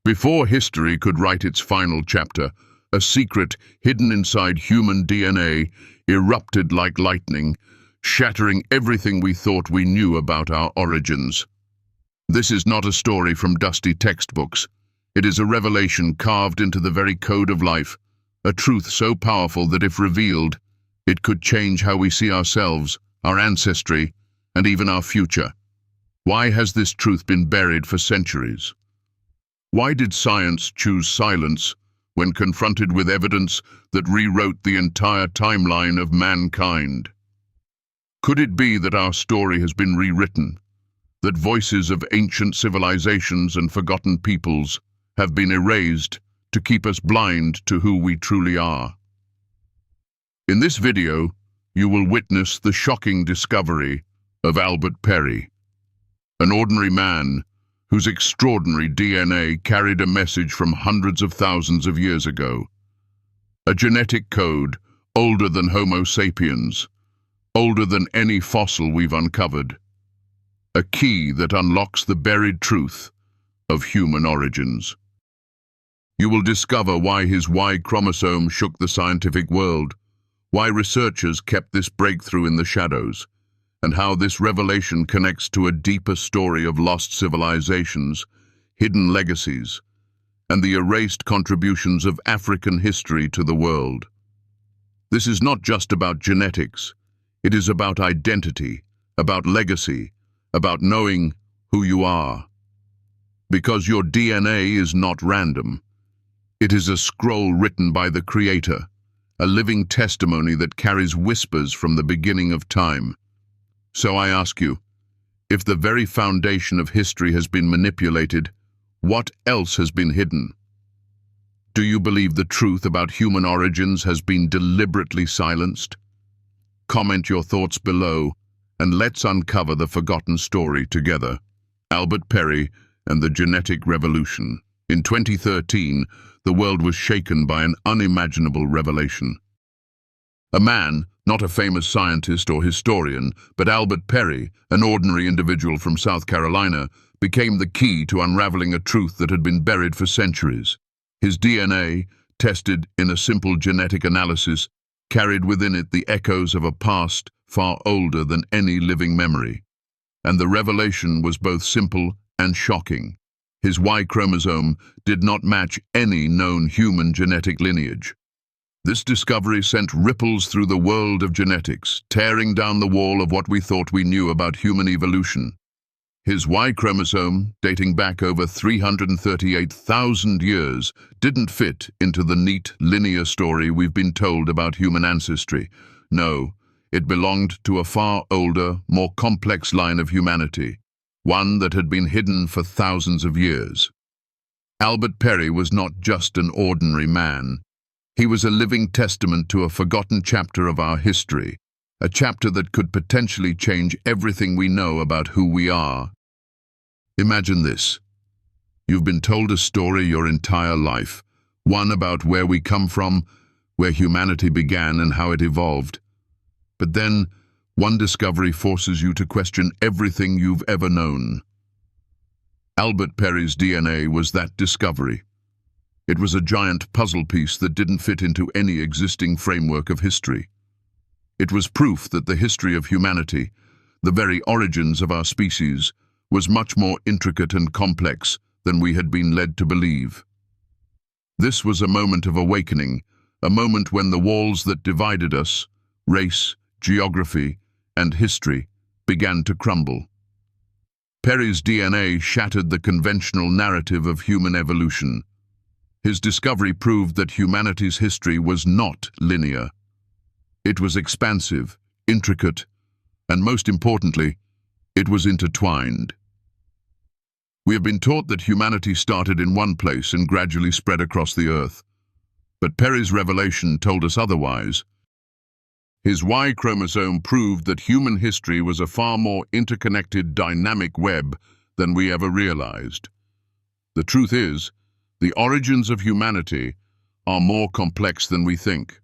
Before history could write its final chapter, a secret hidden inside human DNA erupted like lightning, shattering everything we thought we knew about our origins. This is not a story from dusty textbooks. It is a revelation carved into the very code of life, a truth so powerful that if revealed, it could change how we see ourselves, our ancestry, and even our future. Why has this truth been buried for centuries? Why did science choose silence when confronted with evidence that rewrote the entire timeline of mankind? Could it be that our story has been rewritten, that voices of ancient civilizations and forgotten peoples have been erased to keep us blind to who we truly are? In this video, you will witness the shocking discovery of Albert Perry, an ordinary man whose extraordinary DNA carried a message from hundreds of thousands of years ago. A genetic code older than Homo sapiens, older than any fossil we've uncovered. A key that unlocks the buried truth of human origins. You will discover why his Y chromosome shook the scientific world, why researchers kept this breakthrough in the shadows, and how this revelation connects to a deeper story of lost civilizations, hidden legacies, and the erased contributions of African history to the world. This is not just about genetics. It is about identity, about legacy, about knowing who you are. Because your DNA is not random. It is a scroll written by the Creator, a living testimony that carries whispers from the beginning of time. So I ask you, if the very foundation of history has been manipulated, what else has been hidden? Do you believe the truth about human origins has been deliberately silenced? Comment your thoughts below, and let's uncover the forgotten story together. Albert Perry and the Genetic Revolution. In 2013, the world was shaken by an unimaginable revelation. A man, not a famous scientist or historian, but Albert Perry, an ordinary individual from South Carolina, became the key to unraveling a truth that had been buried for centuries. His DNA, tested in a simple genetic analysis, carried within it the echoes of a past far older than any living memory. And the revelation was both simple and shocking. His Y chromosome did not match any known human genetic lineage. This discovery sent ripples through the world of genetics, tearing down the wall of what we thought we knew about human evolution. His Y chromosome, dating back over 338,000 years, didn't fit into the neat, linear story we've been told about human ancestry. No, it belonged to a far older, more complex line of humanity, one that had been hidden for thousands of years. Albert Perry was not just an ordinary man. He was a living testament to a forgotten chapter of our history, a chapter that could potentially change everything we know about who we are. Imagine this. You've been told a story your entire life, one about where we come from, where humanity began and how it evolved. But then, one discovery forces you to question everything you've ever known. Albert Perry's DNA was that discovery. It was a giant puzzle piece that didn't fit into any existing framework of history. It was proof that the history of humanity, the very origins of our species, was much more intricate and complex than we had been led to believe. This was a moment of awakening, a moment when the walls that divided us, race, geography, and history, began to crumble. Perry's DNA shattered the conventional narrative of human evolution. His discovery proved that humanity's history was not linear. It was expansive, intricate, and most importantly, it was intertwined. We have been taught that humanity started in one place and gradually spread across the earth. But Perry's revelation told us otherwise. His Y chromosome proved that human history was a far more interconnected, dynamic web than we ever realized. The truth is, the origins of humanity are more complex than we think.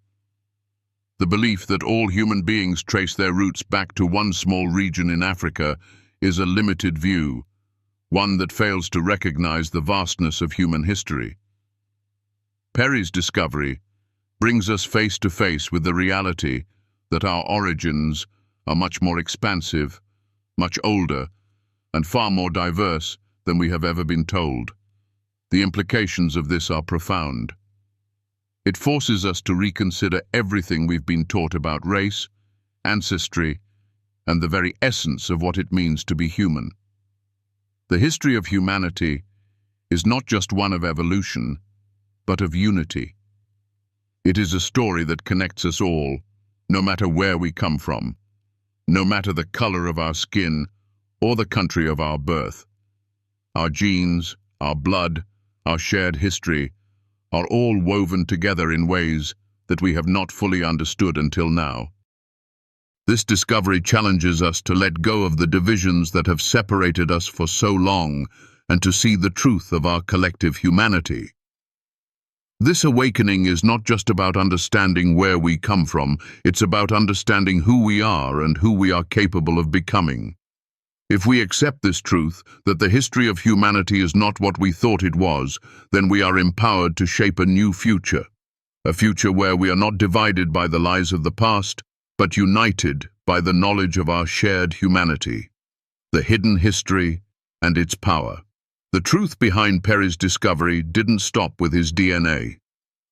The belief that all human beings trace their roots back to one small region in Africa is a limited view, one that fails to recognize the vastness of human history. Perry's discovery brings us face to face with the reality that our origins are much more expansive, much older, and far more diverse than we have ever been told. The implications of this are profound. It forces us to reconsider everything we've been taught about race, ancestry, and the very essence of what it means to be human. The history of humanity is not just one of evolution, but of unity. It is a story that connects us all, no matter where we come from, no matter the color of our skin or the country of our birth. Our genes, our blood, our shared history are all woven together in ways that we have not fully understood until now. This discovery challenges us to let go of the divisions that have separated us for so long and to see the truth of our collective humanity. This awakening is not just about understanding where we come from, it's about understanding who we are and who we are capable of becoming. If we accept this truth, that the history of humanity is not what we thought it was, then we are empowered to shape a new future. A future where we are not divided by the lies of the past, but united by the knowledge of our shared humanity, the hidden history and its power. The truth behind Perry's discovery didn't stop with his DNA.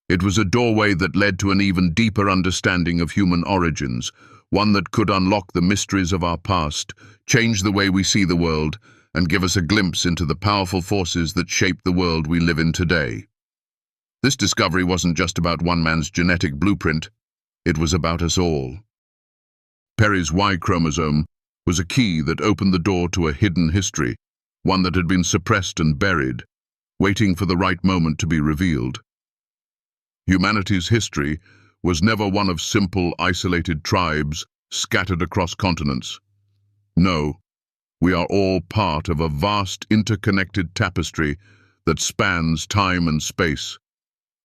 It was a doorway that led to an even deeper understanding of human origins, one that could unlock the mysteries of our past, change the way we see the world, and give us a glimpse into the powerful forces that shape the world we live in today. This discovery wasn't just about one man's genetic blueprint, it was about us all. Perry's Y chromosome was a key that opened the door to a hidden history, one that had been suppressed and buried, waiting for the right moment to be revealed. Humanity's history was never one of simple, isolated tribes scattered across continents. No, we are all part of a vast, interconnected tapestry that spans time and space,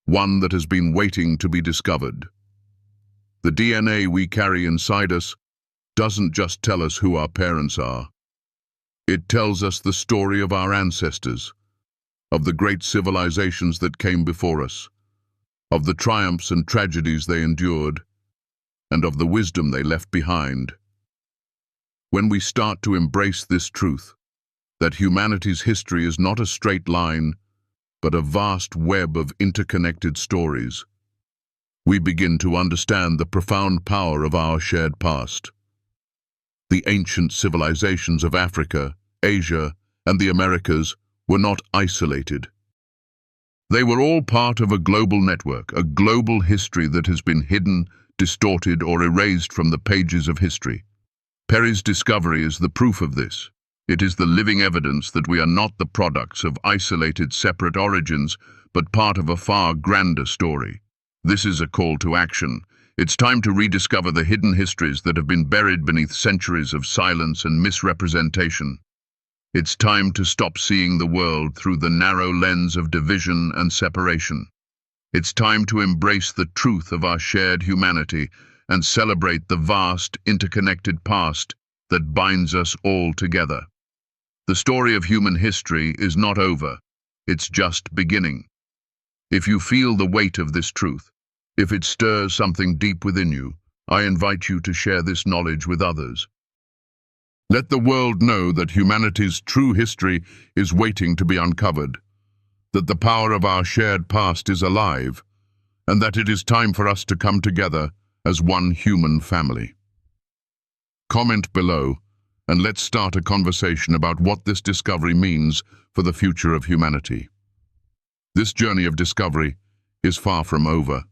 one that has been waiting to be discovered. The DNA we carry inside us doesn't just tell us who our parents are. It tells us the story of our ancestors, of the great civilizations that came before us, of the triumphs and tragedies they endured, and of the wisdom they left behind. When we start to embrace this truth, that humanity's history is not a straight line, but a vast web of interconnected stories, we begin to understand the profound power of our shared past. The ancient civilizations of Africa, Asia, and the Americas were not isolated. They were all part of a global network, a global history that has been hidden, distorted, or erased from the pages of history. Perry's discovery is the proof of this. It is the living evidence that we are not the products of isolated, separate origins, but part of a far grander story. This is a call to action. It's time to rediscover the hidden histories that have been buried beneath centuries of silence and misrepresentation. It's time to stop seeing the world through the narrow lens of division and separation. It's time to embrace the truth of our shared humanity and celebrate the vast, interconnected past that binds us all together. The story of human history is not over. It's just beginning. If you feel the weight of this truth, if it stirs something deep within you, I invite you to share this knowledge with others. Let the world know that humanity's true history is waiting to be uncovered, that the power of our shared past is alive, and that it is time for us to come together as one human family. Comment below, and let's start a conversation about what this discovery means for the future of humanity. This journey of discovery is far from over.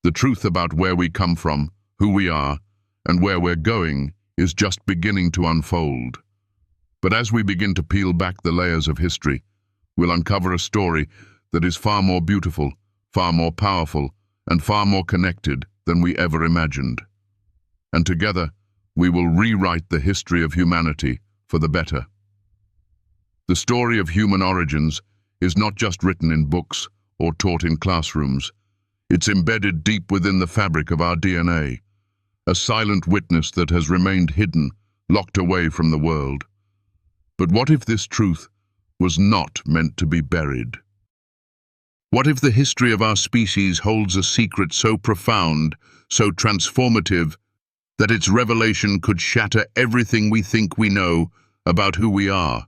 The truth about where we come from, who we are, and where we're going is just beginning to unfold. But as we begin to peel back the layers of history, we'll uncover a story that is far more beautiful, far more powerful, and far more connected than we ever imagined. And together, we will rewrite the history of humanity for the better. The story of human origins is not just written in books or taught in classrooms. It's embedded deep within the fabric of our DNA, a silent witness that has remained hidden, locked away from the world. But what if this truth was not meant to be buried. What if the history of our species holds a secret so profound, so transformative, that its revelation could shatter everything we think we know about who we are?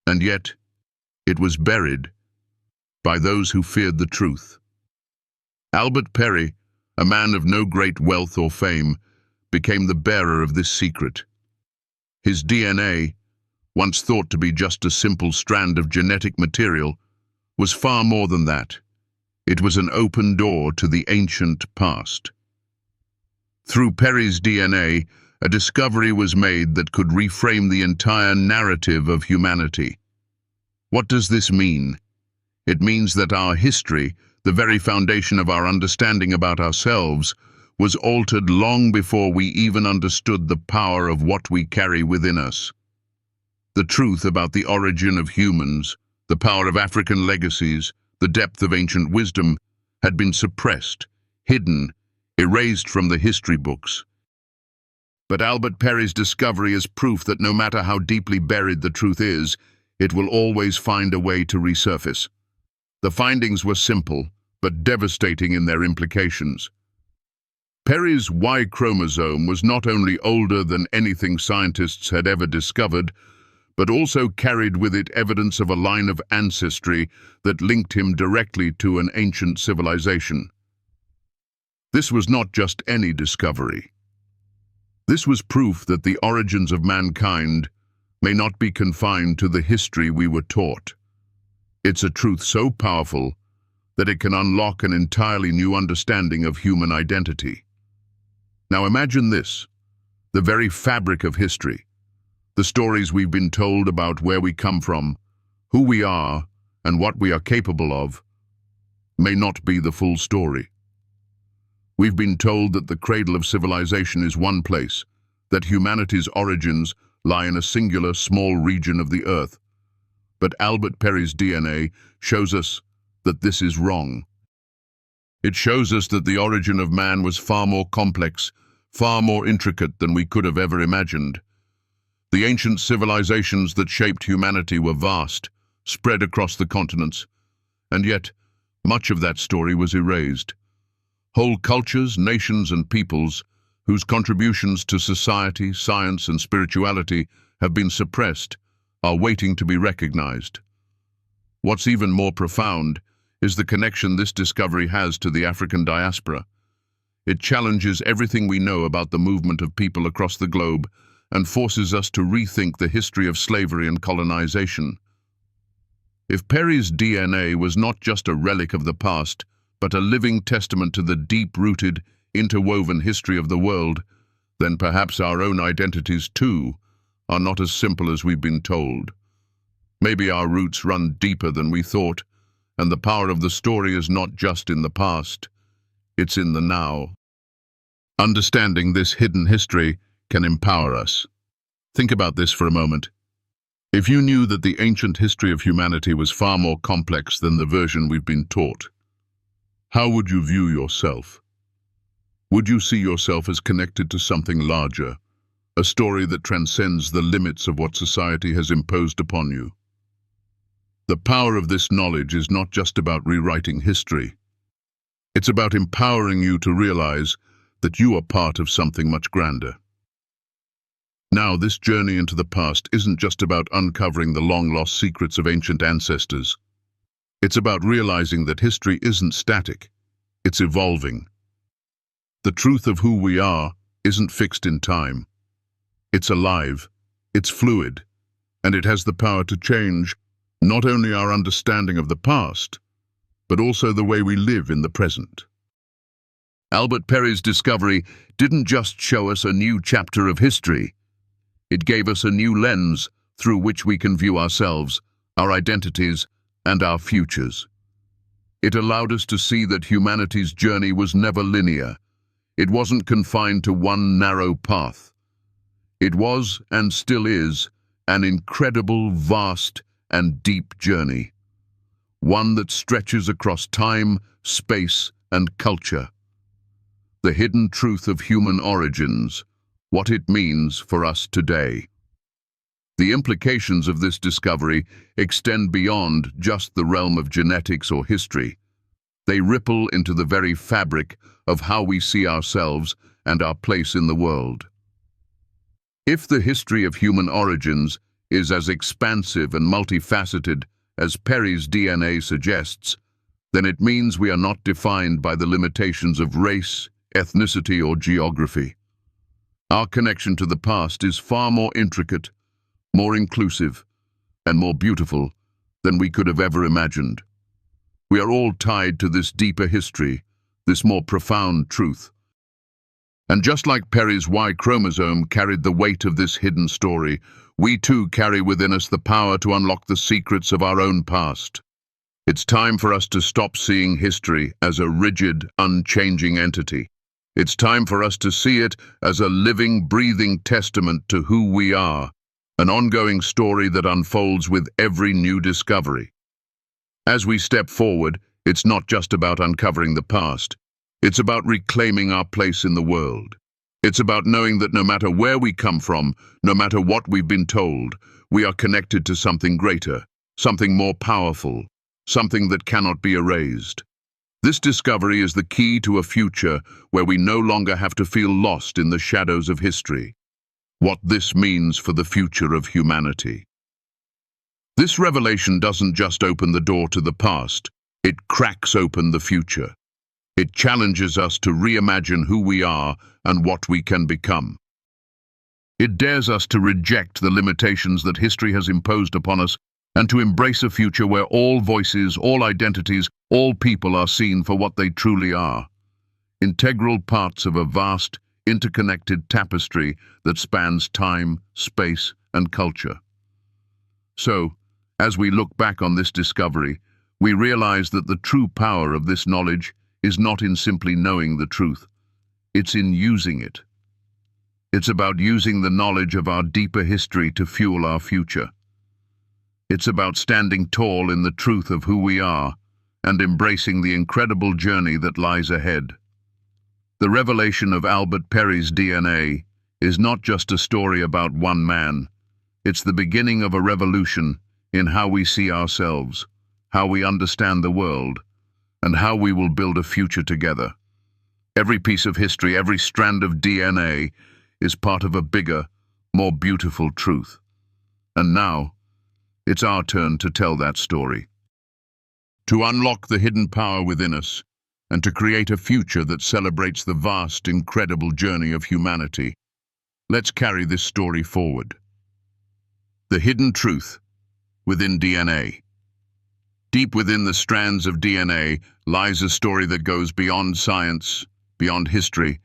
And yet, it was buried by those who feared the truth. Albert Perry, a man of no great wealth or fame, became the bearer of this secret. His DNA, once thought to be just a simple strand of genetic material, was far more than that. It was an open door to the ancient past. Through Perry's DNA, a discovery was made that could reframe the entire narrative of humanity. What does this mean? It means that our history, the very foundation of our understanding about ourselves, was altered long before we even understood the power of what we carry within us. The truth about the origin of humans, the power of African legacies, the depth of ancient wisdom, had been suppressed, hidden, erased from the history books. But Albert Perry's discovery is proof that no matter how deeply buried the truth is, it will always find a way to resurface. The findings were simple, but devastating in their implications. Perry's Y chromosome was not only older than anything scientists had ever discovered, but also carried with it evidence of a line of ancestry that linked him directly to an ancient civilization. This was not just any discovery. This was proof that the origins of mankind may not be confined to the history we were taught. It's a truth so powerful that it can unlock an entirely new understanding of human identity. Now imagine this, the very fabric of history, the stories we've been told about where we come from, who we are, and what we are capable of, may not be the full story. We've been told that the cradle of civilization is one place, that humanity's origins lie in a singular small region of the earth. But Albert Perry's DNA shows us that this is wrong. It shows us that the origin of man was far more complex, far more intricate than we could have ever imagined. The ancient civilizations that shaped humanity were vast, spread across the continents, and yet much of that story was erased. Whole cultures, nations, and peoples, whose contributions to society, science, and spirituality have been suppressed, are waiting to be recognized. What's even more profound is the connection this discovery has to the African diaspora. It challenges everything we know about the movement of people across the globe and forces us to rethink the history of slavery and colonization. If Perry's DNA was not just a relic of the past, but a living testament to the deep-rooted, interwoven history of the world, then perhaps our own identities, too, are not as simple as we've been told. Maybe our roots run deeper than we thought, and the power of the story is not just in the past, it's in the now. Understanding this hidden history can empower us. Think about this for a moment. If you knew that the ancient history of humanity was far more complex than the version we've been taught, how would you view yourself? Would you see yourself as connected to something larger, a story that transcends the limits of what society has imposed upon you? The power of this knowledge is not just about rewriting history. It's about empowering you to realize that you are part of something much grander. Now, this journey into the past isn't just about uncovering the long-lost secrets of ancient ancestors. It's about realizing that history isn't static, it's evolving. The truth of who we are isn't fixed in time. It's alive, it's fluid, and it has the power to change not only our understanding of the past, but also the way we live in the present. Albert Perry's discovery didn't just show us a new chapter of history. It gave us a new lens through which we can view ourselves, our identities, and our futures. It allowed us to see that humanity's journey was never linear. It wasn't confined to one narrow path. It was, and still is, an incredible, vast, and deep journey. One that stretches across time, space, and culture. The hidden truth of human origins, what it means for us today. The implications of this discovery extend beyond just the realm of genetics or history. They ripple into the very fabric of how we see ourselves and our place in the world. If the history of human origins is as expansive and multifaceted as Perry's DNA suggests, then it means we are not defined by the limitations of race, ethnicity, or geography. Our connection to the past is far more intricate, more inclusive, and more beautiful than we could have ever imagined. We are all tied to this deeper history, this more profound truth. And just like Perry's Y chromosome carried the weight of this hidden story, we too carry within us the power to unlock the secrets of our own past. It's time for us to stop seeing history as a rigid, unchanging entity. It's time for us to see it as a living, breathing testament to who we are, an ongoing story that unfolds with every new discovery. As we step forward, it's not just about uncovering the past. It's about reclaiming our place in the world. It's about knowing that no matter where we come from, no matter what we've been told, we are connected to something greater, something more powerful, something that cannot be erased. This discovery is the key to a future where we no longer have to feel lost in the shadows of history. What this means for the future of humanity. This revelation doesn't just open the door to the past, it cracks open the future. It challenges us to reimagine who we are and what we can become. It dares us to reject the limitations that history has imposed upon us and to embrace a future where all voices, all identities, all people are seen for what they truly are. Integral parts of a vast, interconnected tapestry that spans time, space, and culture. So, as we look back on this discovery, we realize that the true power of this knowledge is not in simply knowing the truth. It's in using it. It's about using the knowledge of our deeper history to fuel our future. It's about standing tall in the truth of who we are and embracing the incredible journey that lies ahead. The revelation of Albert Perry's DNA is not just a story about one man. It's the beginning of a revolution in how we see ourselves, how we understand the world, and how we will build a future together. Every piece of history, every strand of DNA is part of a bigger, more beautiful truth. And now, it's our turn to tell that story. To unlock the hidden power within us, and to create a future that celebrates the vast, incredible journey of humanity, let's carry this story forward. The hidden truth within DNA. Deep within the strands of DNA lies a story that goes beyond science, beyond history,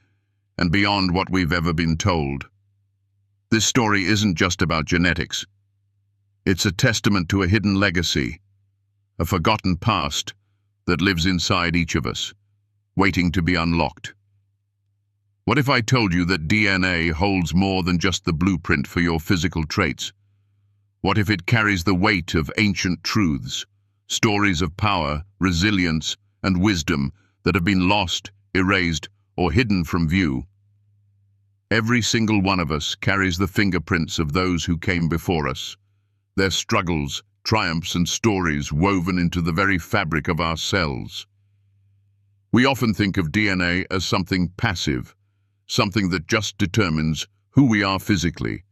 and beyond what we've ever been told. This story isn't just about genetics. It's a testament to a hidden legacy, a forgotten past that lives inside each of us, waiting to be unlocked. What if I told you that DNA holds more than just the blueprint for your physical traits? What if it carries the weight of ancient truths, stories of power, resilience, and wisdom that have been lost, erased, or hidden from view? Every single one of us carries the fingerprints of those who came before us, their struggles, triumphs, and stories woven into the very fabric of our cells. We often think of DNA as something passive, something that just determines who we are physically.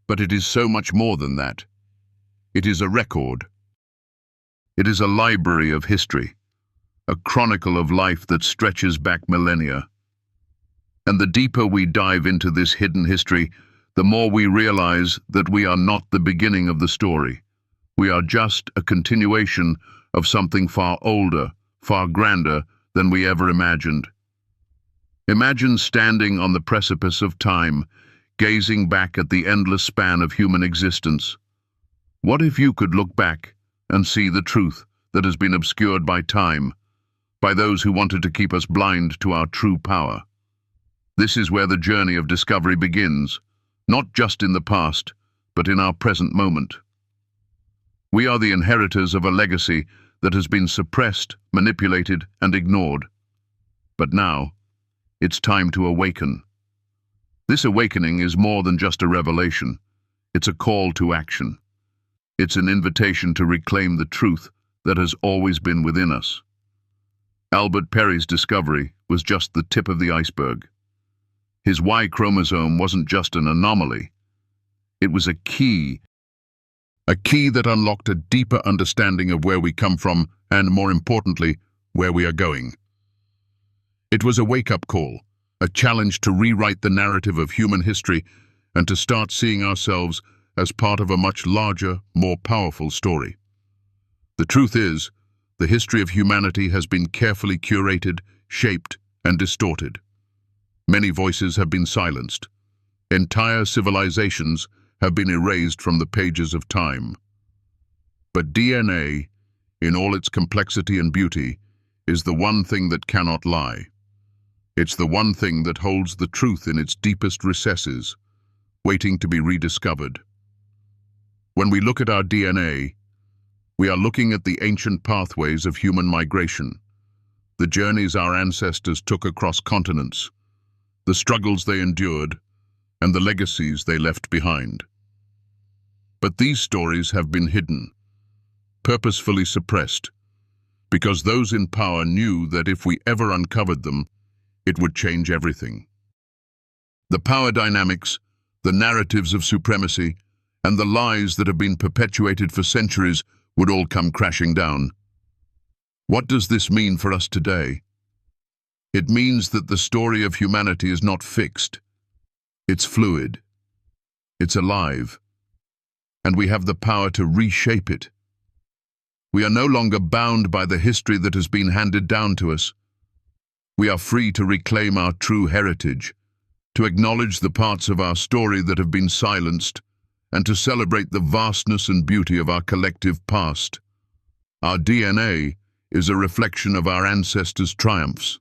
But it is so much more than that. It is a record. It is a library of history, a chronicle of life that stretches back millennia. And the deeper we dive into this hidden history, the more we realize that we are not the beginning of the story. We are just a continuation of something far older, far grander than we ever imagined. Imagine standing on the precipice of time, gazing back at the endless span of human existence. What if you could look back and see the truth that has been obscured by time, by those who wanted to keep us blind to our true power? This is where the journey of discovery begins, not just in the past, but in our present moment. We are the inheritors of a legacy that has been suppressed, manipulated, and ignored. But now, it's time to awaken. This awakening is more than just a revelation. It's a call to action. It's an invitation to reclaim the truth that has always been within us. Albert Perry's discovery was just the tip of the iceberg. His Y chromosome wasn't just an anomaly. It was a key that unlocked a deeper understanding of where we come from and, more importantly, where we are going. It was a wake-up call, a challenge to rewrite the narrative of human history and to start seeing ourselves as part of a much larger, more powerful story. The truth is, the history of humanity has been carefully curated, shaped, and distorted. Many voices have been silenced. Entire civilizations have been erased from the pages of time. But DNA, in all its complexity and beauty, is the one thing that cannot lie. It's the one thing that holds the truth in its deepest recesses, waiting to be rediscovered. When we look at our DNA, we are looking at the ancient pathways of human migration, the journeys our ancestors took across continents, the struggles they endured, and the legacies they left behind. But these stories have been hidden, purposefully suppressed, because those in power knew that if we ever uncovered them, it would change everything. The power dynamics, the narratives of supremacy, and the lies that have been perpetuated for centuries would all come crashing down. What does this mean for us today? It means that the story of humanity is not fixed. It's fluid. It's alive. And we have the power to reshape it. We are no longer bound by the history that has been handed down to us. We are free to reclaim our true heritage, to acknowledge the parts of our story that have been silenced, and to celebrate the vastness and beauty of our collective past. Our DNA is a reflection of our ancestors' triumphs.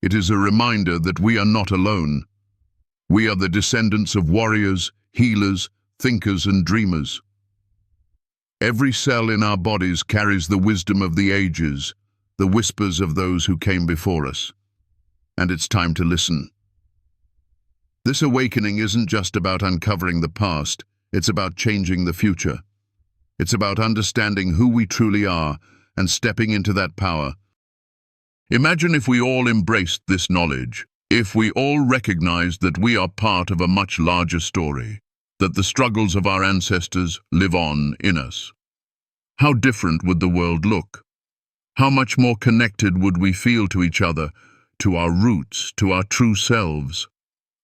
It is a reminder that we are not alone. We are the descendants of warriors, healers, thinkers, and dreamers. Every cell in our bodies carries the wisdom of the ages, the whispers of those who came before us. And it's time to listen. This awakening isn't just about uncovering the past, it's about changing the future. It's about understanding who we truly are and stepping into that power. Imagine if we all embraced this knowledge, if we all recognized that we are part of a much larger story, that the struggles of our ancestors live on in us. How different would the world look? How much more connected would we feel to each other, to our roots, to our true selves?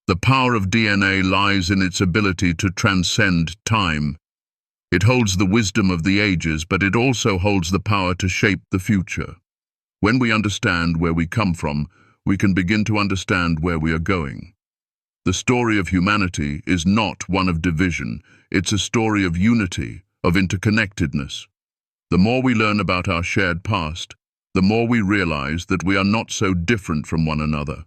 The power of DNA lies in its ability to transcend time. It holds the wisdom of the ages, but it also holds the power to shape the future. When we understand where we come from, we can begin to understand where we are going. The story of humanity is not one of division. It's a story of unity, of interconnectedness. The more we learn about our shared past, the more we realize that we are not so different from one another.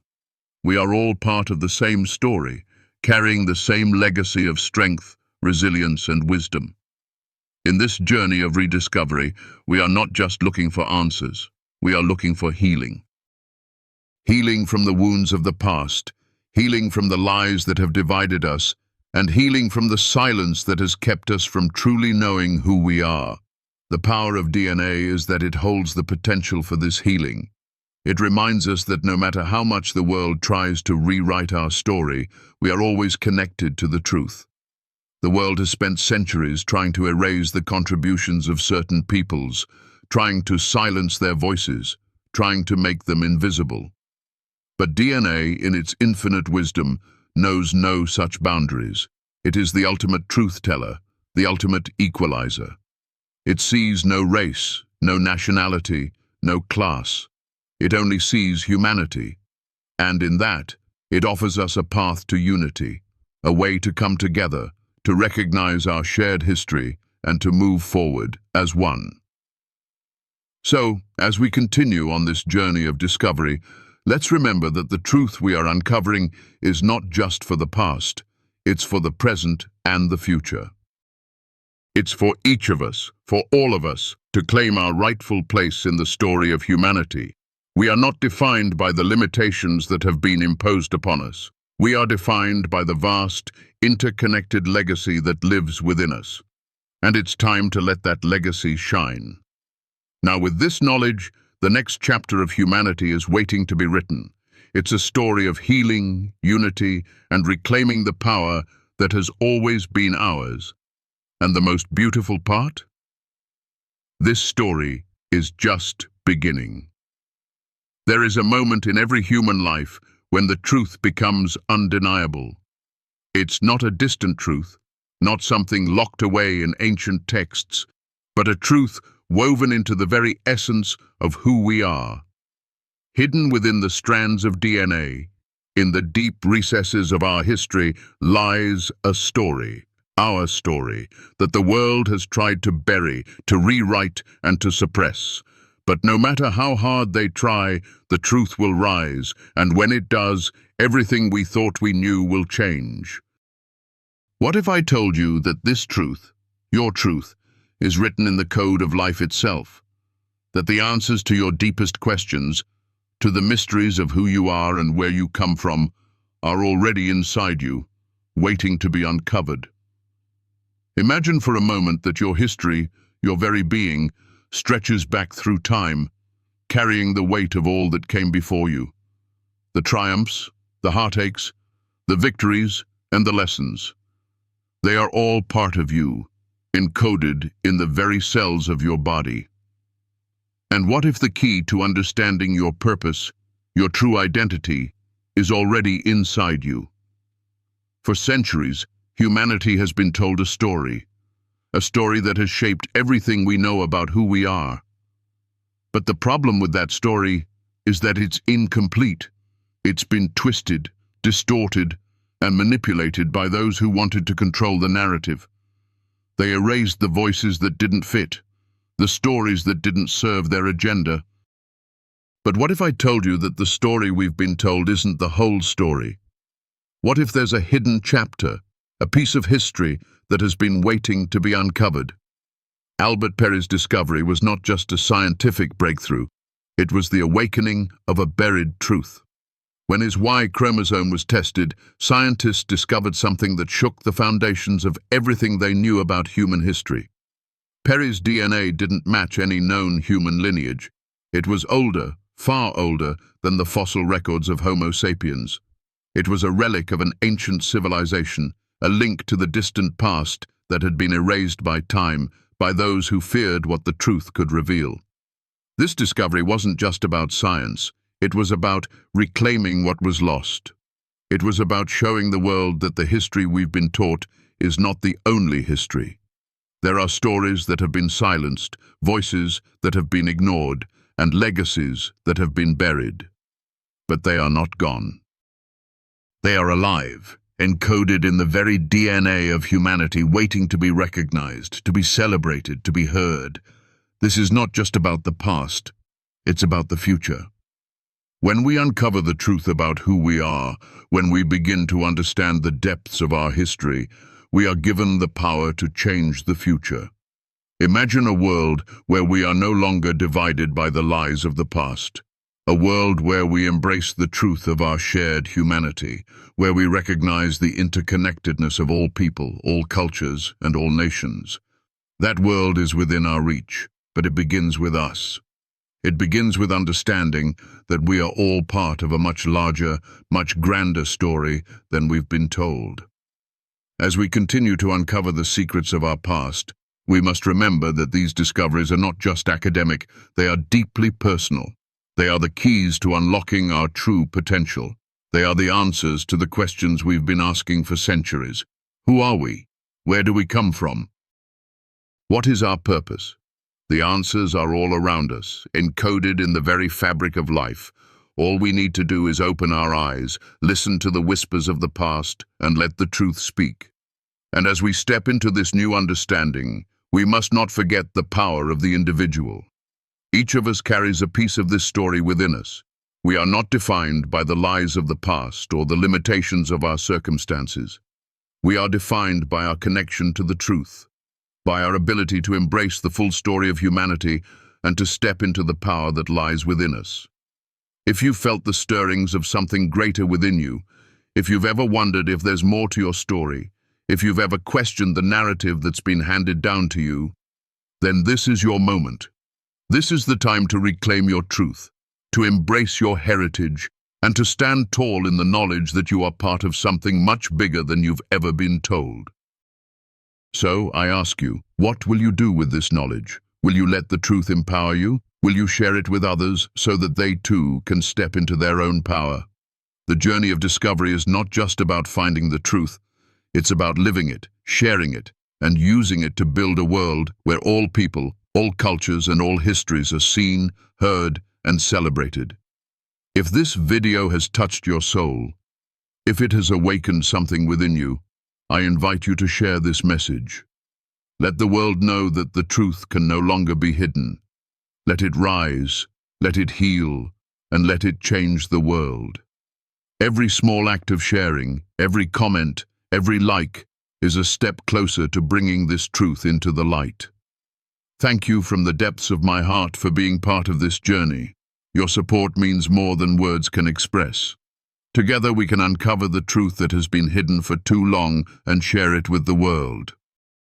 We are all part of the same story, carrying the same legacy of strength, resilience, and wisdom. In this journey of rediscovery, we are not just looking for answers, we are looking for healing. Healing from the wounds of the past, healing from the lies that have divided us, and healing from the silence that has kept us from truly knowing who we are. The power of DNA is that it holds the potential for this healing. It reminds us that no matter how much the world tries to rewrite our story, we are always connected to the truth. The world has spent centuries trying to erase the contributions of certain peoples, trying to silence their voices, trying to make them invisible. But DNA, in its infinite wisdom, knows no such boundaries. It is the ultimate truth teller, the ultimate equalizer. It sees no race, no nationality, no class. It only sees humanity. And in that, it offers us a path to unity, a way to come together, to recognize our shared history, and to move forward as one. So, as we continue on this journey of discovery, let's remember that the truth we are uncovering is not just for the past, it's for the present and the future. It's for each of us, for all of us, to claim our rightful place in the story of humanity. We are not defined by the limitations that have been imposed upon us. We are defined by the vast, interconnected legacy that lives within us. And it's time to let that legacy shine. Now, with this knowledge, the next chapter of humanity is waiting to be written. It's a story of healing, unity, and reclaiming the power that has always been ours. And the most beautiful part? This story is just beginning. There is a moment in every human life when the truth becomes undeniable. It's not a distant truth, not something locked away in ancient texts, but a truth woven into the very essence of who we are. Hidden within the strands of DNA, in the deep recesses of our history, lies a story, our story, that the world has tried to bury, to rewrite, and to suppress. But no matter how hard they try, the truth will rise, and when it does, everything we thought we knew will change. What if I told you that this truth, your truth, is written in the code of life itself? That the answers to your deepest questions, to the mysteries of who you are and where you come from, are already inside you, waiting to be uncovered. Imagine for a moment that your history, your very being, stretches back through time, carrying the weight of all that came before you. The triumphs, the heartaches, the victories, and the lessons. They are all part of you, encoded in the very cells of your body. And what if the key to understanding your purpose, your true identity, is already inside you? For centuries, humanity has been told a story that has shaped everything we know about who we are. But the problem with that story is that it's incomplete. It's been twisted, distorted, and manipulated by those who wanted to control the narrative. They erased the voices that didn't fit, the stories that didn't serve their agenda. But what if I told you that the story we've been told isn't the whole story? What if there's a hidden chapter, a piece of history that has been waiting to be uncovered? Albert Perry's discovery was not just a scientific breakthrough, it was the awakening of a buried truth. When his Y chromosome was tested, scientists discovered something that shook the foundations of everything they knew about human history. Perry's DNA didn't match any known human lineage. It was older, far older than the fossil records of Homo sapiens. It was a relic of an ancient civilization, a link to the distant past that had been erased by time, by those who feared what the truth could reveal. This discovery wasn't just about science. It was about reclaiming what was lost. It was about showing the world that the history we've been taught is not the only history. There are stories that have been silenced, voices that have been ignored, and legacies that have been buried. But they are not gone. They are alive, encoded in the very DNA of humanity, waiting to be recognized, to be celebrated, to be heard. This is not just about the past, it's about the future. When we uncover the truth about who we are, when we begin to understand the depths of our history, we are given the power to change the future. Imagine a world where we are no longer divided by the lies of the past. A world where we embrace the truth of our shared humanity, where we recognize the interconnectedness of all people, all cultures, and all nations. That world is within our reach, but it begins with us. It begins with understanding that we are all part of a much larger, much grander story than we've been told. As we continue to uncover the secrets of our past, we must remember that these discoveries are not just academic, they are deeply personal. They are the keys to unlocking our true potential. They are the answers to the questions we've been asking for centuries. Who are we? Where do we come from? What is our purpose? The answers are all around us, encoded in the very fabric of life. All we need to do is open our eyes, listen to the whispers of the past, and let the truth speak. And as we step into this new understanding, we must not forget the power of the individual. Each of us carries a piece of this story within us. We are not defined by the lies of the past or the limitations of our circumstances. We are defined by our connection to the truth, by our ability to embrace the full story of humanity and to step into the power that lies within us. If you felt the stirrings of something greater within you, If you've ever wondered if there's more to your story, if you've ever questioned the narrative that's been handed down to you, then this is your moment. This is the time to reclaim your truth, to embrace your heritage, and to stand tall in the knowledge that you are part of something much bigger than you've ever been told. So, I ask you, what will you do with this knowledge? Will you let the truth empower you? Will you share it with others so that they too can step into their own power? The journey of discovery is not just about finding the truth, it's about living it, sharing it, and using it to build a world where all people, all cultures, and all histories are seen, heard, and celebrated. If this video has touched your soul, if it has awakened something within you, I invite you to share this message. Let the world know that the truth can no longer be hidden. Let it rise, let it heal, and let it change the world. Every small act of sharing, every comment, every like, is a step closer to bringing this truth into the light. Thank you from the depths of my heart for being part of this journey. Your support means more than words can express. Together we can uncover the truth that has been hidden for too long and share it with the world.